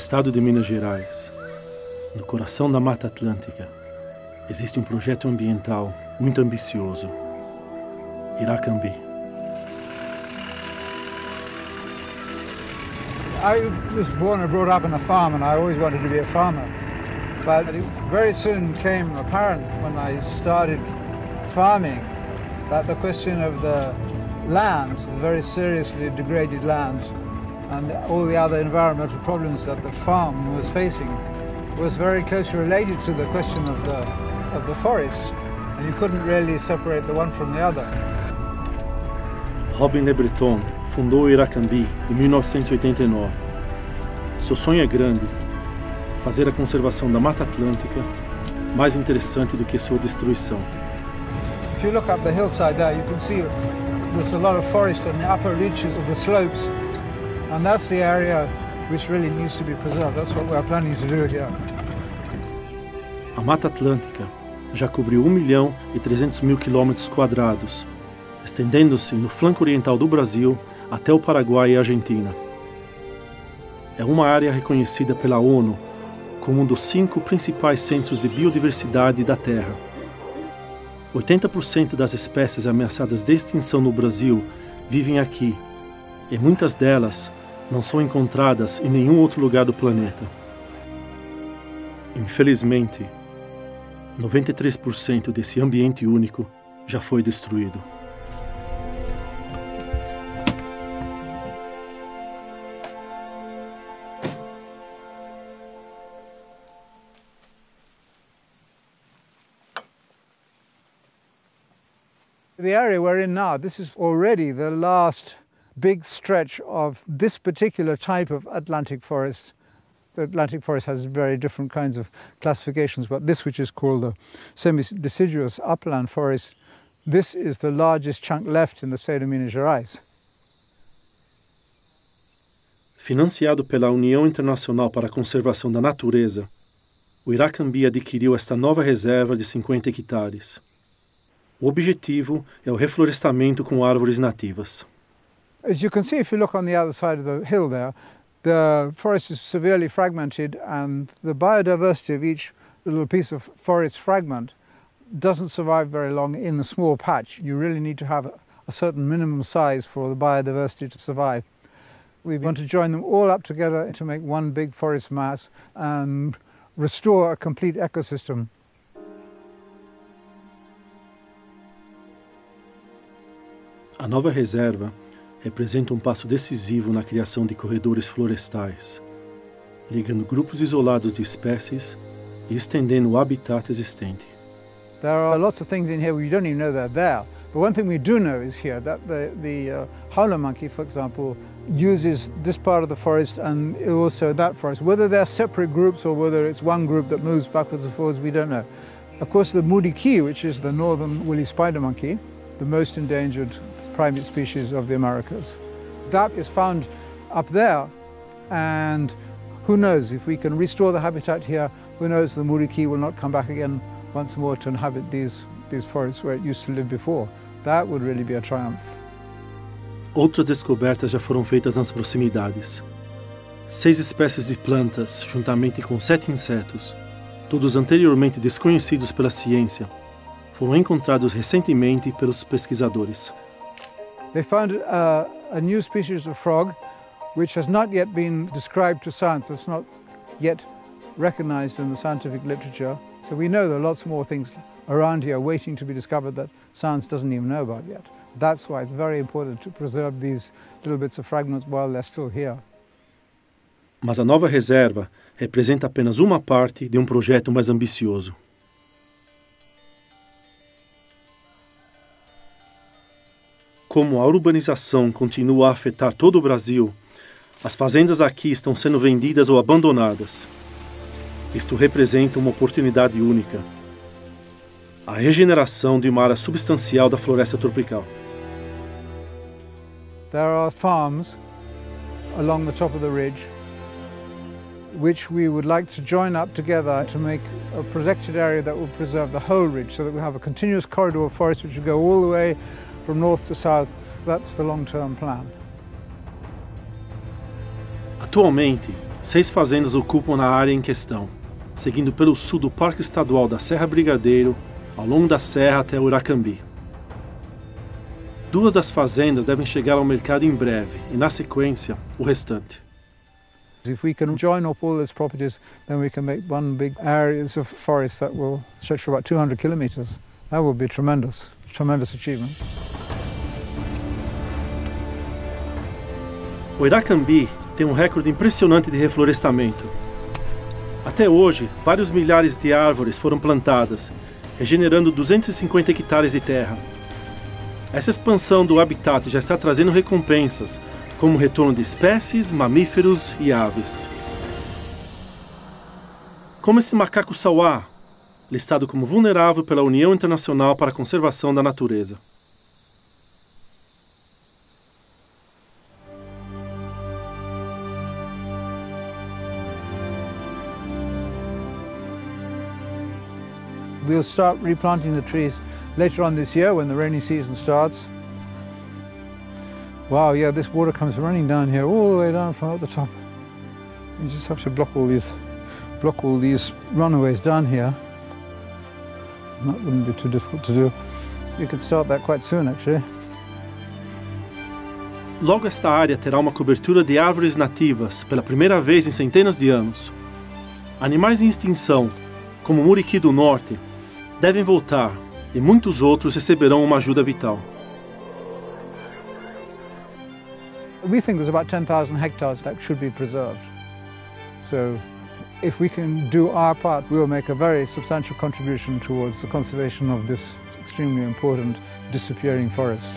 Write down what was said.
estado de Minas Gerais, no coração da Mata Atlântica, existe um projeto ambiental muito ambicioso. Iracambi. I was born and brought up on a farm, and I always wanted to be a farmer. But it very soon became apparent when I started farming that the question of the land, the very seriously degraded land, and all the other environmental problems that the farm was facing was very closely related to the question of the forest, and you couldn't really separate the one from the other. Robin Le Breton fundou o Iracambi em 1989. Seu sonho é grande, fazer a conservação da Mata Atlântica mais interessante do que sua destruição. If you look up the hillside there, you can see there's a lot of forest on the upper reaches of the slopes, and that's the area which really needs to be preserved. That's what we're planning to do here. A Mata Atlântica já cobriu 1.300.000 km², estendendo-se no flanco oriental do Brasil até o Paraguai e a Argentina. É uma área reconhecida pela ONU como um dos 5 principais centros de biodiversidade da Terra. 80% das espécies ameaçadas de extinção no Brasil vivem aqui, e muitas delas não são encontradas em nenhum outro lugar do planeta. Infelizmente, 93% desse ambiente único já foi destruído. The area we're in now, this is already the last big stretch of this particular type of Atlantic forest. The Atlantic forest has very different kinds of classifications, but this, which is called the semi-deciduous upland forest, this is the largest chunk left in the state of Minas Gerais. Financiado pela União Internacional para a Conservação da Natureza, o Iracambi adquiriu esta nova reserva de 50 hectares. O objetivo é o reflorestamento com árvores nativas. As you can see, if you look on the other side of the hill there, the forest is severely fragmented, and the biodiversity of each little piece of forest fragment doesn't survive very long in a small patch. You really need to have a certain minimum size for the biodiversity to survive. We want to join them all up together to make one big forest mass and restore a complete ecosystem. A nova reserva representa um passo decisivo na criação de corredores florestais, ligando grupos isolados de espécies e estendendo o habitat existente. There are lots of things in here we don't even know they're there. But one thing we do know is here that the howler monkey, for example, uses this part of the forest and also that forest. Whether they're separate groups or whether it's one group that moves backwards and forwards, we don't know. Of course, the mudiki, which is the northern woolly spider monkey, the most endangered primate species of the Americas, that is found up there, and who knows, if we can restore the habitat here, who knows, the mudiki will not come back again once more to inhabit these forests where it used to live before. That would really be a triumph. Outras descobertas já foram feitas nas proximidades. 6 espécies de plantas, juntamente com 7 insetos, todos anteriormente desconhecidos pela ciência, foram encontrados recentemente pelos pesquisadores. They found a new species of frog which has not yet been described to science. It's not yet recognized in the scientific literature. So we know there are lots more things around here waiting to be discovered that science doesn't even know about yet. That's why it's very important to preserve these little bits of fragments while they're still here. Mas a nova reserva representa apenas uma parte de um projeto mais ambicioso. Como a urbanização continua a afetar todo o Brasil, as fazendas aqui estão sendo vendidas ou abandonadas. Isto representa uma oportunidade única: a regeneração de uma área substancial da floresta tropical. There are farms along the top of the ridge which we would like to join up together to make a protected area that will preserve the whole ridge, so that we have a continuous corridor of forest which will go all the way from north to south. That's the long-term plan. Atualmente, 6 fazendas ocupam na área em questão, seguindo pelo sul do Parque Estadual da Serra Brigadeiro, ao longo da serra até Uracambi. 2 das fazendas devem chegar ao mercado em breve e, na sequência, o restante. If we can join up all those properties, then we can make one big areas of forest that will stretch for about 200 kilometers. That will be tremendous achievement. O Uracambi tem um recorde impressionante de reflorestamento. Até hoje, vários milhares de árvores foram plantadas, regenerando 250 hectares de terra. Essa expansão do habitat já está trazendo recompensas, como o retorno de espécies, mamíferos e aves. Como esse macaco salvar, listado como vulnerável pela União Internacional para a Conservação da Natureza. We'll start replanting the trees later on this year when the rainy season starts. Wow, yeah, this water comes running down here all the way down from up the top. You just have to block all these runaways down here. And that wouldn't be too difficult to do. You could start that quite soon, actually. Logo esta área terá uma cobertura de árvores nativas pela primeira vez em centenas de anos. Animais em extinção, como o muriqui do norte, devem voltar e muitos outros receberão uma ajuda vital. We think there's about 10,000 hectares that should be preserved. So if we can do our part, we will make a very substantial contribution towards the conservation of this extremely important disappearing forest.